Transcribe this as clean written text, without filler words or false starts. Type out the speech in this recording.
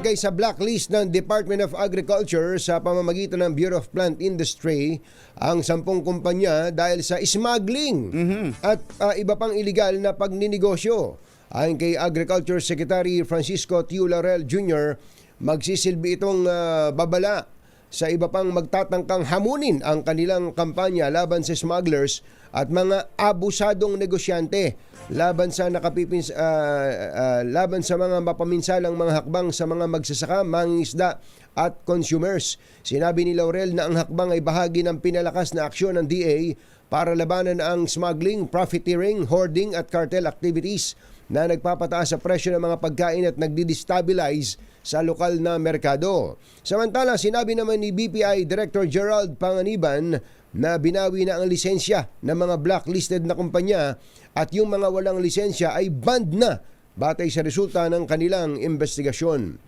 Nilagay sa blacklist ng Department of Agriculture sa pamamagitan ng Bureau of Plant Industry ang 10 kumpanya dahil sa smuggling at iba pang iligal na pagninegosyo. Ayon kay Agriculture Secretary Francisco Tiu Laurel Jr., magsisilbi itong babala sa iba pang magtatangkang hamunin ang kanilang kampanya laban sa smugglers at mga abusadong negosyante laban sa laban sa mga mapaminsalang mga hakbang sa mga magsasaka, mangingisda at consumers. Sinabi ni Laurel na ang hakbang ay bahagi ng pinalakas na aksyon ng DA para labanan ang smuggling, profiteering, hoarding at cartel activities na nagpapataas sa presyo ng mga pagkain at nagdi-destabilize sa lokal na merkado. Samantala, sinabi naman ni BPI Director Gerald Panganiban na binawi na ang lisensya ng mga blacklisted na kumpanya at yung mga walang lisensya ay banned na batay sa resulta ng kanilang investigasyon.